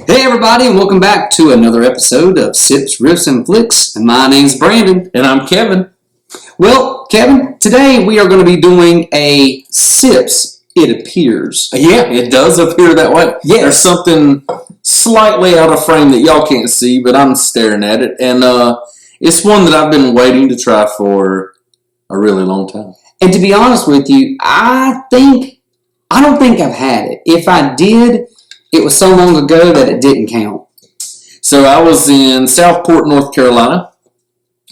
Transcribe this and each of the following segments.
Hey everybody, and welcome back to another episode of Sips, Riffs, and Flix. And my name's Brandon. And I'm Kevin. Well, Kevin, today we are going to be doing a Sips, it appears. Yeah, it does appear that way. Yes. There's something slightly out of frame that y'all can't see, but I'm staring at it. And it's one that I've been waiting to try for a really long time. And to be honest with you, I don't think I've had it. If I did, it was so long ago that it didn't count. So I was in Southport, North Carolina.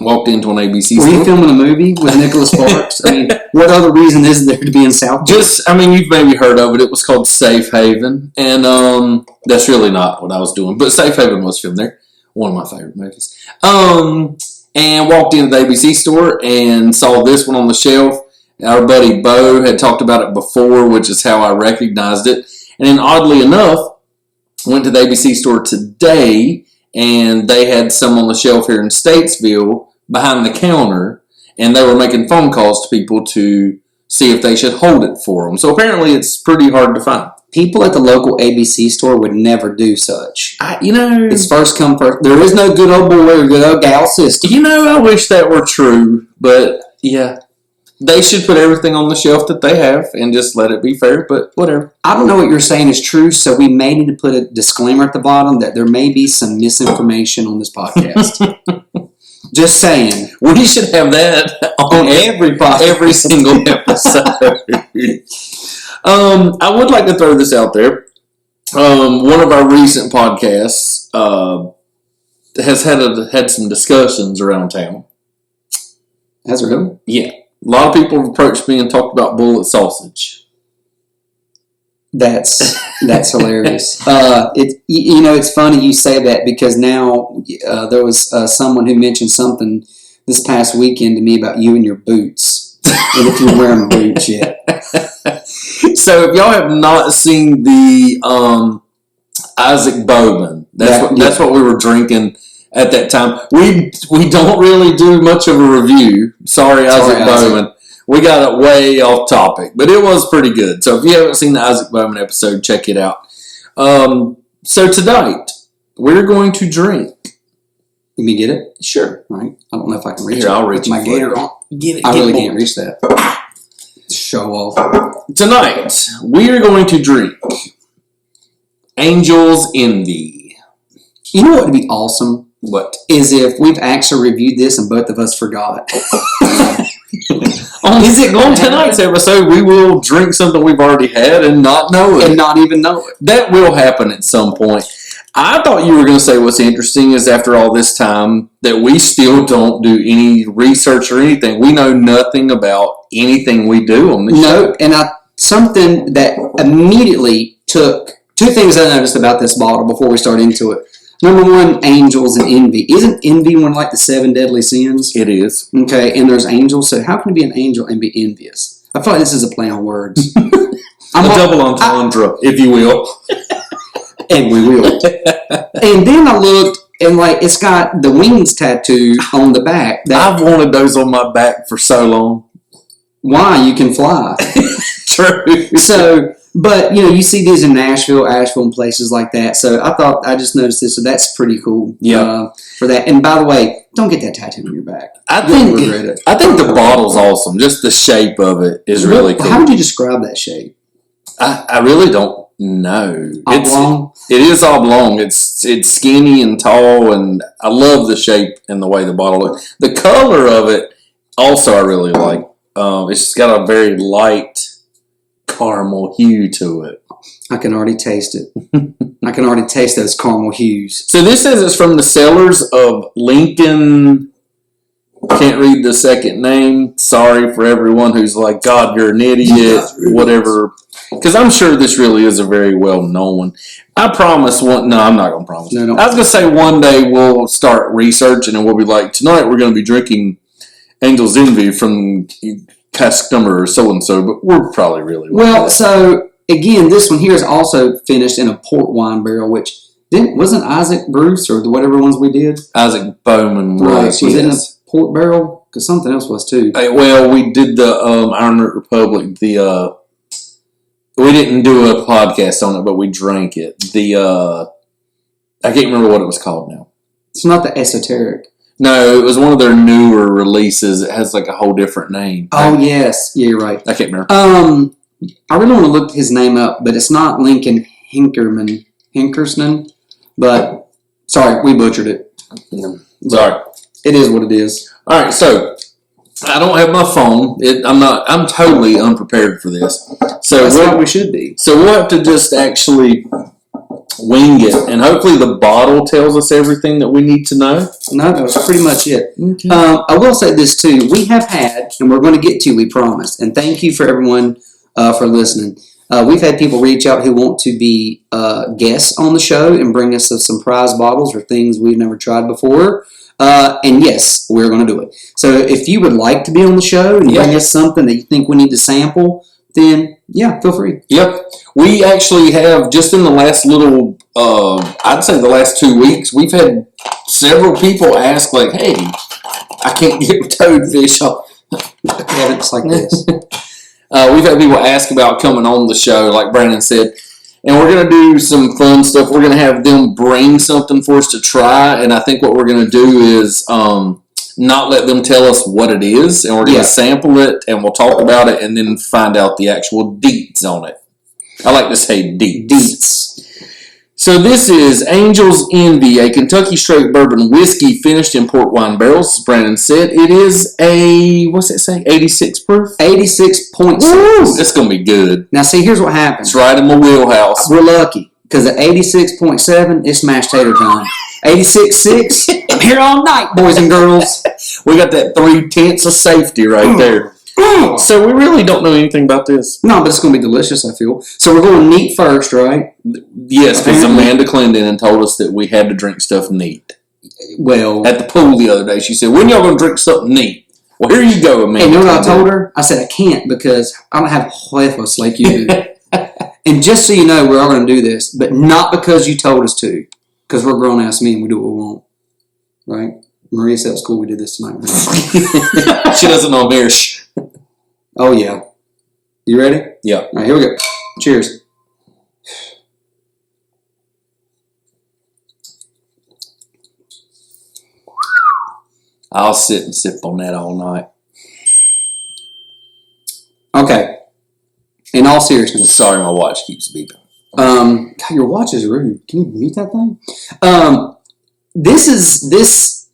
Walked into an ABC store. Were you filming a movie with Nicholas Sparks? I mean, what other reason is there to be in Southport? You've maybe heard of it. It was called Safe Haven. And that's really not what I was doing. But Safe Haven was filmed there. One of my favorite movies. And walked into the ABC store and saw this one on the shelf. Our buddy Bo had talked about it before, which is how I recognized it. And then oddly enough, went to the ABC store today, and they had some on the shelf here in Statesville behind the counter, and they were making phone calls to people to see if they should hold it for them. So apparently it's pretty hard to find. People at the local ABC store would never do such. It's first come first. There is no good old boy or good old gal system. I wish that were true, but yeah. They should put everything on the shelf that they have and just let it be fair, but whatever. I don't know what you're saying is true, so we may need to put a disclaimer at the bottom that there may be some misinformation on this podcast. Just saying. We should have that on every single episode. I would like to throw this out there. One of our recent podcasts has had some discussions around town. Has it really? Yeah. A lot of people have approached me and talked about bullet sausage. That's hilarious. It's funny you say that because now there was someone who mentioned something this past weekend to me about you and your boots, and if you're wearing boots yet. So if y'all have not seen the Isaac Bourbon, that's what we were drinking at that time. We don't really do much of a review. Sorry, Isaac Bourbon. We got it way off topic, but it was pretty good. So if you haven't seen the Isaac Bourbon episode, check it out. So tonight, we're going to drink. Let me get it? Sure. All right. I don't know if I can reach it. I'll reach my gator on. I really can't reach that. Show off. Tonight, we are going to drink Angel's Envy. You know what would be awesome? What? Is if we've actually reviewed this and both of us forgot. On tonight's episode, we will drink something we've already had and not know it. And not even know it. That will happen at some point. I thought you were going to say what's interesting is after all this time that we still don't do any research or anything. We know nothing about anything we do on this show. No, and something that immediately took two things I noticed about this bottle before we start into it. Number one, angels and envy. Isn't envy one of like the 7 deadly sins? It is. Okay, and there's angels. So how can you be an angel and be envious? I feel like this is a play on words. Double entendre, if you will. And we will. And then I looked, and it's got the wings tattoo on the back. I've wanted those on my back for so long. Why? You can fly. True. So... But, you see these in Asheville, and places like that. So I just noticed this. So that's pretty cool for that. And by the way, don't get that tattoo on your back. I think the bottle's awesome. Just the shape of it is really cool. How would you describe that shape? I really don't know. Oblong? It is oblong. It's skinny and tall, and I love the shape and the way the bottle looks. The color of it also I really like. It's got a very light caramel hue to it. I can already taste it. I can already taste those caramel hues. So this says it's from the cellars of Lincoln. Can't read the second name. Sorry for everyone who's like, God, you're an idiot, whatever. Because I'm sure this really is a very well-known one. I promise one. No, I'm not going to promise. No. I was going to say one day we'll start researching and we'll be like, tonight we're going to be drinking Angel's Envy from customer so-and-so, but we're probably really well. So again, this one here is also finished in a port wine barrel, which wasn't Isaac Bruce or whatever ones we did. Isaac Bowman was in a port barrel because something else was too. Well, we did the Iron Republic. We didn't do a podcast on it, but we drank it. The I can't remember what it was called now. It's not the esoteric. No, it was one of their newer releases. It has like a whole different name. Oh, yes. Yeah, you're right. I can't remember. I really want to look his name up, but it's not Lincoln Hinkersman. But, sorry, we butchered it. Sorry. It is what it is. All right, so I don't have my phone. I'm totally unprepared for this. So That's how we should be. So we'll have to just actually wing it, and hopefully the bottle tells us everything that we need to know. No, that was pretty much it. Okay. I will say this too. We have had, and we're going to get to, we promise. And thank you for everyone for listening. We've had people reach out who want to be guests on the show and bring us some prize bottles or things we've never tried before. And yes, we're going to do it. So if you would like to be on the show and bring us something that you think we need to sample, then yeah, feel free. Yep. We actually have, just in the last little, I'd say the last 2 weeks, we've had several people ask, like, hey, I can't get toadfish off. Yeah, it's like this. We've had people ask about coming on the show, like Brandon said, and we're going to do some fun stuff. We're going to have them bring something for us to try, and I think what we're going to do is not let them tell us what it is, and we're going to sample it, and we'll talk about it, and then find out the actual deets on it. I like to say deets. So this is Angel's Envy, a Kentucky straight bourbon whiskey finished in port wine barrels, as Brandon said. It is a, what's it say, 86 proof? 86.6. It's going to be good. Now see, here's what happens. It's right in my wheelhouse. We're lucky, because at 86.7, it's mashed tater time. 86.6, I'm here all night, boys and girls. We got that 3/10 of safety right there. So we really don't know anything about this. No, but it's going to be delicious, I feel. So we're going neat first, right? Yes, because Amanda Clendon told us that we had to drink stuff neat. Well, at the pool the other day, she said, when y'all going to drink something neat? Well, here you go, Amanda. And you know what I told her? I said, I can't because I don't have huevos like you do. And just so you know, we're all going to do this, but not because you told us to, because we're grown-ass men, we do what we want. Right? Maria said it was cool we did this tonight. She doesn't know beer. Oh, yeah. You ready? Yeah. All right, here we go. Cheers. I'll sit and sip on that all night. Okay. In all seriousness. Sorry, my watch keeps beeping. God, your watch is rude. Can you mute that thing? This.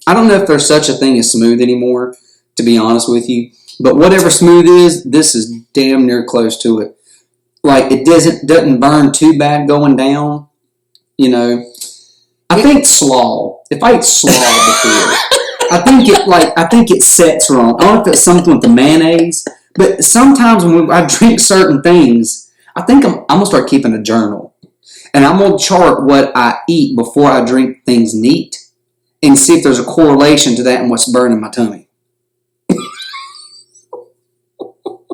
I don't know if there's such a thing as smooth anymore, to be honest with you. But whatever smooth is, this is damn near close to it. Like, it doesn't burn too bad going down. You know, I think slaw. If I ate slaw before, I think it sets wrong. I don't know if it's something with the mayonnaise, but sometimes when I drink certain things, I think I'm gonna start keeping a journal, and I'm gonna chart what I eat before I drink things neat, and see if there's a correlation to that and what's burning my tummy.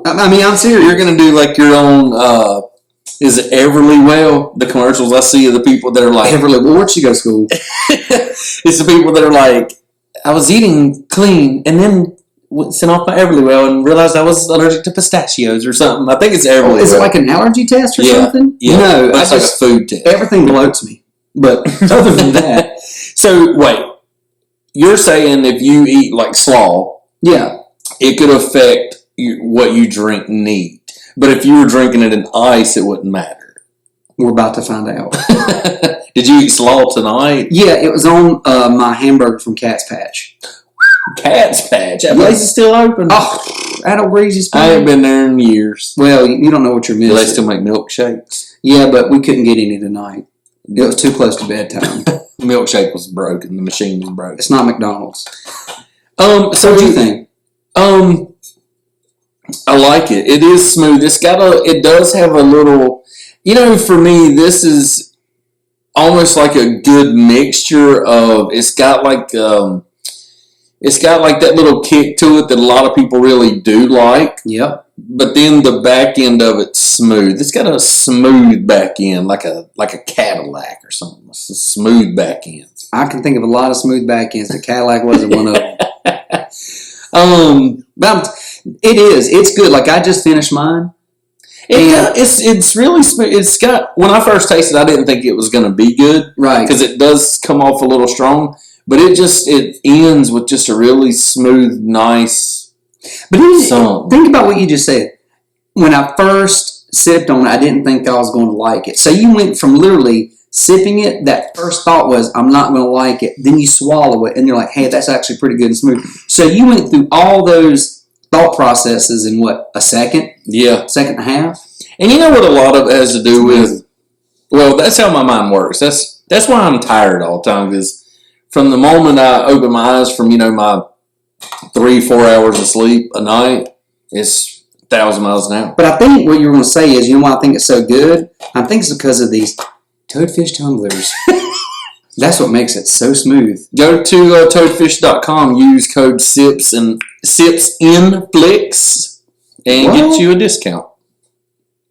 I mean, I'm serious. You're going to do like your own, is it Everly Well? The commercials I see of the people that are like... Everly, well, where'd she go to school? It's the people that are like, I was eating clean and then sent off my Everly Well and realized I was allergic to pistachios or something. I think it's Everly Well. Is it like an allergy test or something? Yeah. No, it's like a food test. Everything bloats me. But other than that... So, wait. You're saying if you eat like slaw... Yeah. It could affect... what you drink neat. But if you were drinking it in ice, it wouldn't matter. We're about to find out. Did you eat slaw tonight? Yeah, it was on my hamburger from Cat's Patch. Cat's Patch? That place is still open. Oh, at O'Greasy's. I haven't been there in years. Well, you don't know what you're missing. Do they still make milkshakes? Yeah, but we couldn't get any tonight. It was too close to bedtime. The milkshake was broken. The machine was broken. It's not McDonald's. So what do you think? I like it. It is smooth. It does have a little, for me, this is almost like a good mixture of, it's got like that little kick to it that a lot of people really do like. Yep. But then the back end of it's smooth. It's got a smooth back end, like a Cadillac or something. It's a smooth back end. I can think of a lot of smooth back ends. The Cadillac wasn't one of them. But it is. It's good. Like, I just finished mine. It's really smooth. It's got, when I first tasted it, I didn't think it was going to be good. Right. Because it does come off a little strong. But it ends with just a really smooth, nice. But think about what you just said. When I first sipped on it, I didn't think I was going to like it. So you went from literally sipping it, that first thought was, I'm not going to like it. Then you swallow it, and you're like, hey, that's actually pretty good and smooth. So you went through all those thought processes in what, a second? Yeah. Second and a half? And you know what a lot of it has to do with? Well, that's how my mind works. That's why I'm tired all the time, because from the moment I open my eyes from, my 3-4 hours of sleep a night, it's 1,000 miles an hour. But I think what you're going to say is, why I think it's so good? I think it's because of these toadfish tumblers. That's what makes it so smooth. Go to toadfish.com, use code SIPS in Flix, and get you a discount.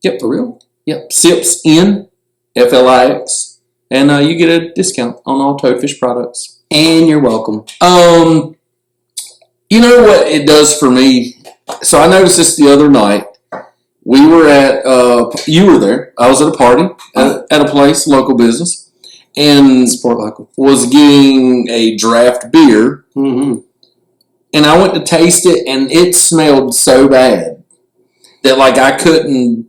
Yep, for real? Yep, SIPS in FLIX, and you get a discount on all Toadfish products. And you're welcome. You know what it does for me? So I noticed this the other night. We were at, you were there. I was at a party at a place, local business, and Sport local. Was getting a draft beer. Mm-hmm. And I went to taste it, and it smelled so bad that, I couldn't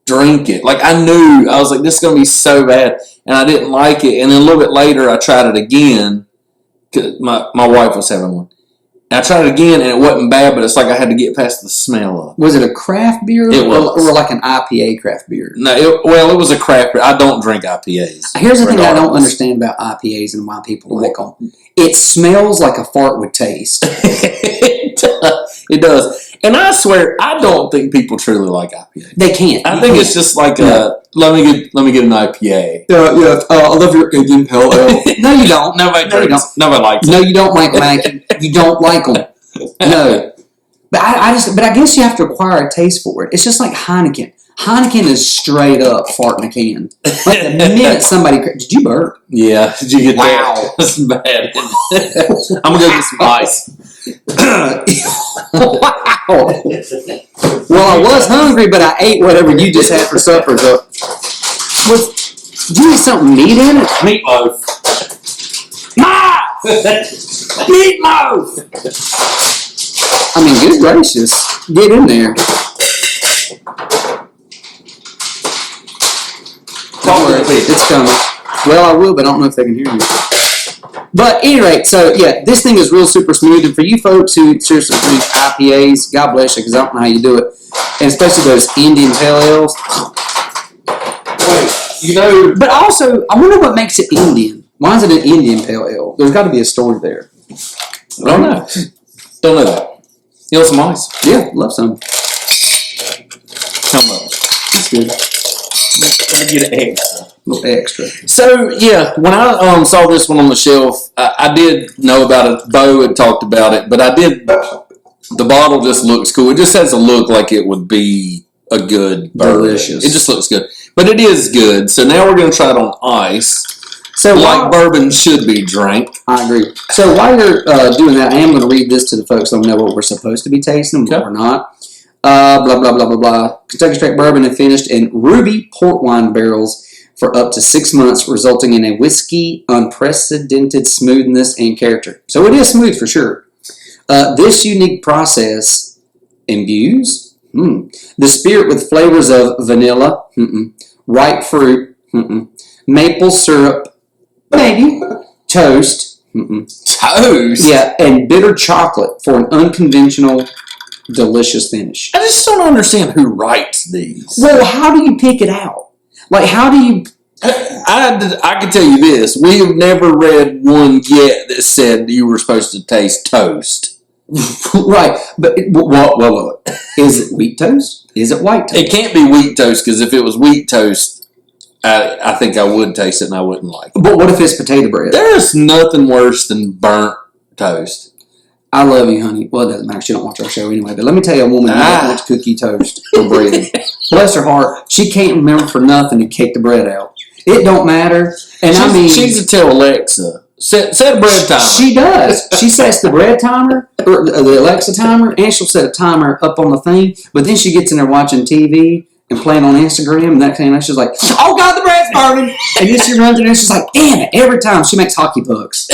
drink it. I was like, this is going to be so bad. And I didn't like it. And then a little bit later, I tried it again. Cause my wife was having one. And I tried it again, and it wasn't bad, but it's like I had to get past the smell of it. Was it a craft beer? It was. Or like an IPA craft beer? No, it was a craft beer. I don't drink IPAs. Here's the thing I don't understand about IPAs and why people like them. It smells like a fart would taste. It does. And I swear, I don't think people truly like IPAs. They can't. I think it's just like let me get an IPA. I love your Indian Pale Ale. No, you don't. Nobody drinks. Nobody likes it. No, you don't, Michael Mackey. You don't like them. No. But I guess you have to acquire a taste for it. It's just like Heineken. Heineken is straight up fart in a can. Like the minute somebody... Did you burp? Yeah. Did you get wow. that? That's bad. I'm going to go get some ice. Wow. Well, I was hungry, but I ate whatever you just had for supper. So, did you eat something meat in it? Meatloaf. Ma! Meatloaf! I mean, good gracious. Get in there. Don't worry, it's coming. Well, I will, but I don't know if they can hear me. But at any rate, so yeah, this thing is real super smooth. And for you folks who seriously drink IPAs, God bless you, because I don't know how you do it. And especially those Indian Pale Ales. Wait, but also, I wonder what makes it Indian. Why is it an Indian Pale Ale? There's got to be a story there. I don't know. Don't know that. You want some ice? Yeah, love some. How much? That's good. Let me get an extra. A little extra. So, yeah, when I saw this one on the shelf, I did know about it. Bo had talked about it, but I did. The bottle just looks cool. It just has a look like it would be a good bourbon. Delicious. It just looks good. But it is good. So now we're going to try it on ice. So like bourbon should be drank. I agree. So while you're doing that, I am going to read this to the folks so they know what we're supposed to be tasting, but we're not. Blah, blah, blah, blah, blah. Kentucky Straight Bourbon and finished in ruby port wine barrels for up to 6 months, resulting in a whiskey unprecedented smoothness and character. So it is smooth for sure. This unique process imbues the spirit with flavors of vanilla, ripe fruit, maple syrup, maybe, toast, Toast? yeah, and bitter chocolate for an unconventional, delicious finish. I just don't understand who writes these. Well, how do you pick it out? Like, how do you... I can tell you this. We have never read one yet that said you were supposed to taste toast. Right, but what? Is it wheat toast? Is it white toast? It can't be wheat toast, because if it was wheat toast, I think I would taste it and I wouldn't like it. But what if it's potato bread? There's nothing worse than burnt toast. I love you, honey. Well, it doesn't matter. She don't watch our show anyway. But let me tell you, a woman that wants cookie toast or bread. Bless her heart. She can't remember for nothing to kick the bread out. It don't matter. And she needs to tell Alexa, set a bread timer. She does. She sets the bread timer, or the Alexa timer, and she'll set a timer up on the thing. But then she gets in there watching TV, and playing on Instagram and that kind of. She's like, "Oh God, the bread's burning!" And then she runs in and she's like, "Damn it!" Every time she makes hockey pucks.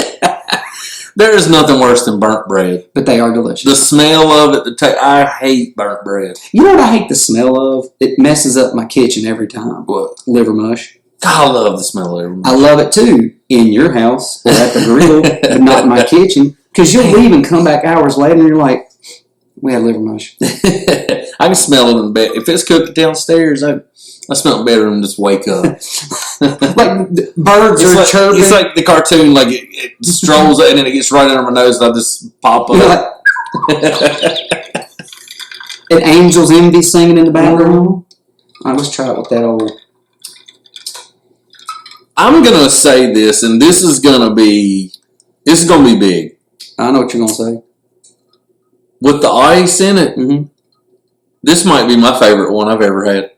There is nothing worse than burnt bread. But they are delicious. The smell of it, I hate burnt bread. You know what I hate the smell of? It messes up my kitchen every time. What? Liver mush. I love the smell of liver mush. I love it too in your house or at the grill, but not in my kitchen. Because you'll leave and come back hours later and you're like, we had liver mush. I can smell it in bed. If it's cooked downstairs, I smell it better than just wake up. Like birds are chirping. It's like the cartoon, like it strolls and then it gets right under my nose and I just pop up. And Angel's Envy singing in the background. All right, let's try it with that old. I'm gonna say this, and this is gonna be big. I know what you're gonna say. With the ice in it, this might be my favorite one I've ever had.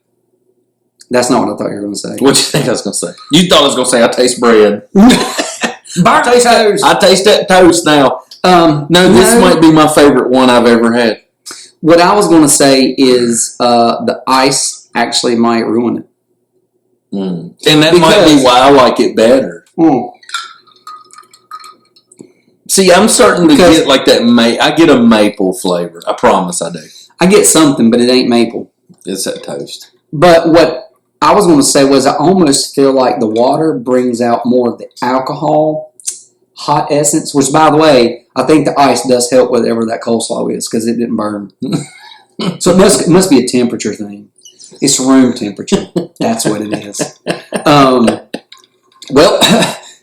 That's not what I thought you were gonna say. What do you think I was gonna say? You thought I was gonna say I taste bread. Burnt toast. I taste that toast now. This might be my favorite one I've ever had. What I was gonna say is the ice actually might ruin it. And that might be why I like it better. See, I'm starting to get like that. I get a maple flavor. I promise I do. I get something, but it ain't maple. It's that toast. But what I was going to say was I almost feel like the water brings out more of the alcohol, hot essence, which, by the way, I think the ice does help whatever that coleslaw is because it didn't burn. So it must be a temperature thing. It's room temperature. That's what it is. Well,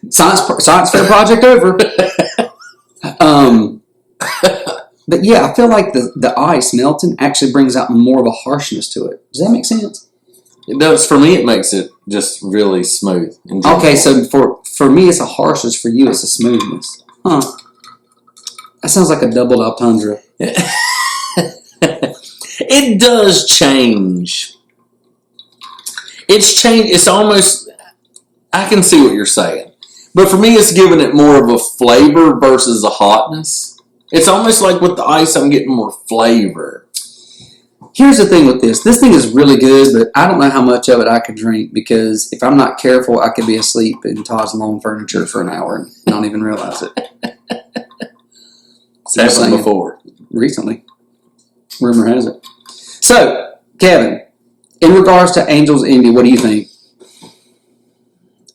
science fair project over. But yeah, I feel like the ice melting actually brings out more of a harshness to it. Does that make sense? It does. For me, it makes it just really smooth. Okay, so for me, it's a harshness. For you, it's a smoothness. Huh. That sounds like a double entendre. It does change. It's changed. It's almost. I can see what you're saying, but for me, it's giving it more of a flavor versus a hotness. It's almost like with the ice, I'm getting more flavor. Here's the thing with this. This thing is really good, but I don't know how much of it I could drink because if I'm not careful, I could be asleep in Todd's lawn furniture for an hour and not even realize it. It's happened before. Recently. Rumor has it. So, Kevin, in regards to Angel's Envy, what do you think?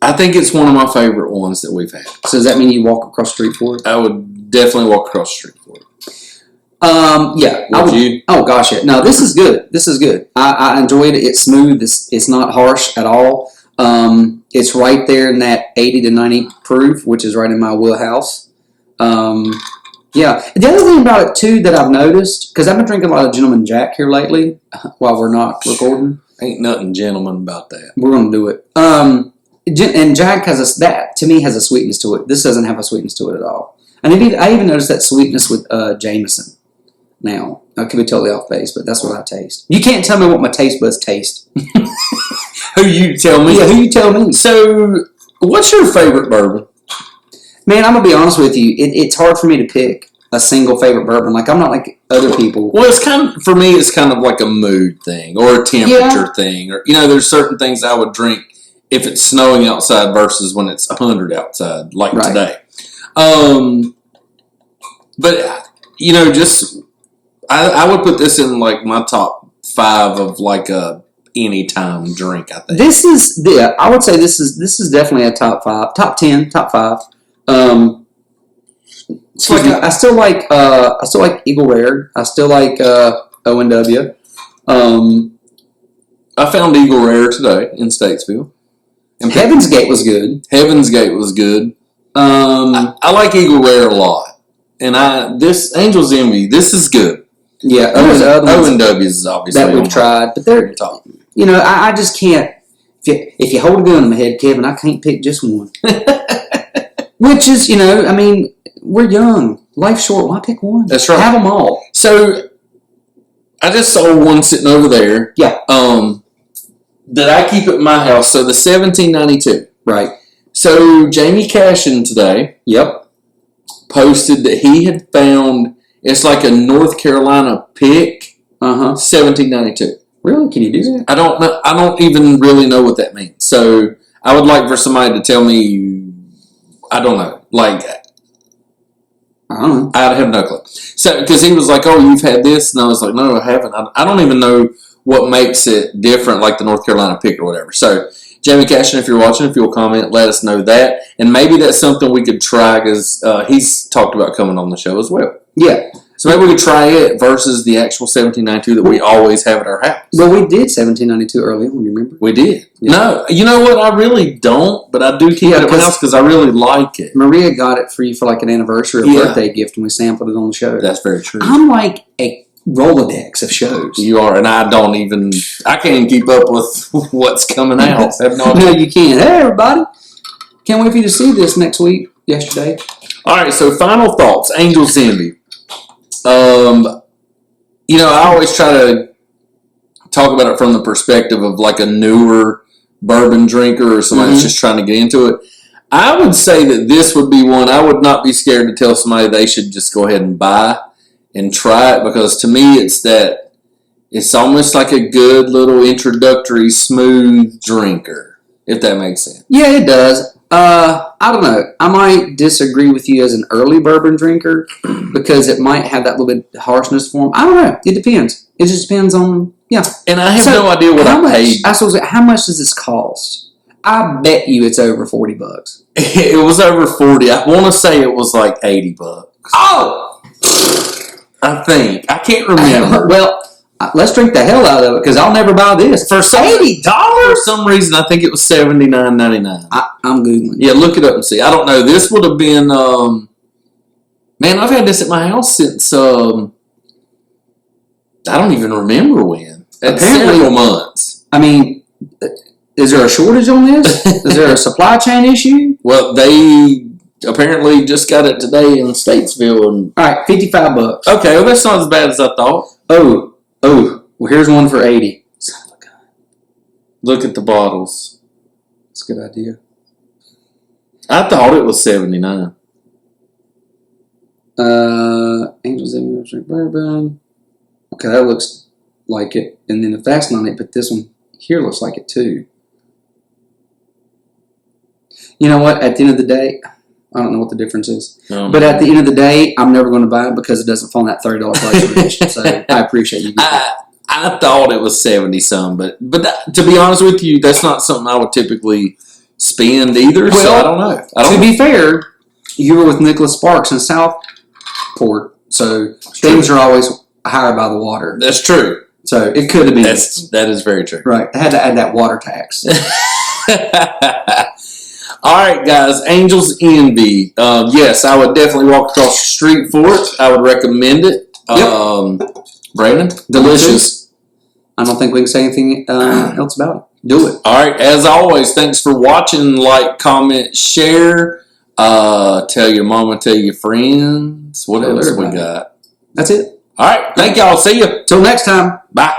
I think it's one of my favorite ones that we've had. So does that mean you walk across the street for it? I would definitely walk across the street for it. Yeah. Would you? Oh, gosh, yeah. No, this is good. This is good. I enjoyed it. It's smooth. It's not harsh at all. It's right there in that 80 to 90 proof, which is right in my wheelhouse. Yeah. The other thing about it, too, that I've noticed, because I've been drinking a lot of Gentleman Jack here lately while we're not recording. Ain't nothing gentleman about that. We're going to do it. And Jack has that, to me, has a sweetness to it. This doesn't have a sweetness to it at all. And I even noticed that sweetness with Jameson. Now, I could be totally off base, but that's what I taste. You can't tell me what my taste buds taste. Who you tell me? Yeah, who you tell me? So, what's your favorite bourbon? Man, I'm going to be honest with you. It's hard for me to pick a single favorite bourbon. Like, I'm not like other people. Well, for me, it's kind of like a mood thing or a temperature thing. Or, there's certain things I would drink if it's snowing outside versus when it's 100 outside, like today. But, I would put this in like my top 5 of like a anytime drink. I think I would say this is definitely a top 5, top 10, top 5. I still like Eagle Rare. I still like O&W. I found Eagle Rare today in Statesville. And Heaven's Gate was good. Heaven's Gate was good. I like Eagle Rare a lot, and this Angel's Envy. This is good. Yeah, O&W is obviously that we've tried, but they're top. I just can't. If you hold a gun in my head, Kevin, I can't pick just one. Which is, we're young, life's short. Why pick one? That's right. Have them all. So, I just saw one sitting over there. Yeah. That I keep at my house. So the 1792. Right. So Jamie Cashin today. Yep. Posted that he had found. It's like a North Carolina pick. 1792. Really? Can you do that? I don't know. I don't even really know what that means. So I would like for somebody to tell me. I don't know. Like, I don't know. I have no clue. So, because he was like, "Oh, you've had this," and I was like, "No, I haven't." I don't even know what makes it different, like the North Carolina pick or whatever. So, Jamie Cashin, if you're watching, if you'll comment, let us know that, and maybe that's something we could try because he's talked about coming on the show as well. Yeah. So maybe we could try it versus the actual 1792 that we always have at our house. Well, we did 1792 early on, you remember? We did. Yeah. No, you know what? I really don't, but I do keep it at my house because I really like it. Maria got it for you for like an anniversary or birthday gift, and we sampled it on the show. That's very true. I'm like a Rolodex of shows. You are, and I can't even keep up with what's coming out. I have no idea. No, you can't. Hey, everybody. Can't wait for you to see this yesterday. All right, so final thoughts. Angel's Envy. I always try to talk about it from the perspective of like a newer bourbon drinker or somebody that's just trying to get into it. I would say that this would be one I would not be scared to tell somebody they should just go ahead and buy and try it because to me it's almost like a good little introductory smooth drinker, if that makes sense. Yeah, it does. I don't know. I might disagree with you as an early bourbon drinker because it might have that little bit of harshness for them. I don't know. It depends. It just depends on, yeah. And I have no idea what I paid. I suppose, how much does this cost? I bet you it's over $40. It was over 40. I want to say it was like $80. Oh! I think. I can't remember. Well, let's drink the hell out of it because I'll never buy this. For $80? For some reason, I think it was $79.99. I'm Googling. Yeah, look it up and see. I don't know. This would have been, man, I've had this at my house since, I don't even remember when. Apparently, several months. I mean, is there a shortage on this? Is there a supply chain issue? Well, they apparently just got it today in Statesville. And all right, $55. Okay, well, that's not as bad as I thought. Oh, well, here's one for $80. Look at the bottles. That's a good idea. I thought it was $79. Angel's Envy drink bourbon. Okay, that looks like it. And then if that's not it, but this one here looks like it too. You know what? At the end of the day, I don't know what the difference is. But at the end of the day, I'm never going to buy it because it doesn't fall in that $30 price range. So I appreciate you. I thought it was 70-some, but to be honest with you, that's not something I would typically spend either. Well, so I don't know. To be fair, you were with Nicholas Sparks in Southport, so things are always higher by the water. That's true. So it could have been. That is very true. Right. I had to add that water tax. All right, guys. Angel's Envy. Yes, I would definitely walk across the street for it. I would recommend it. Yep. Brandon? Delicious. I don't think we can say anything else about it. Do it. All right. As always, thanks for watching. Like, comment, share. Tell your mama, tell your friends. What else we got? That's it. All right. Thank y'all. See you. Till next time. Bye.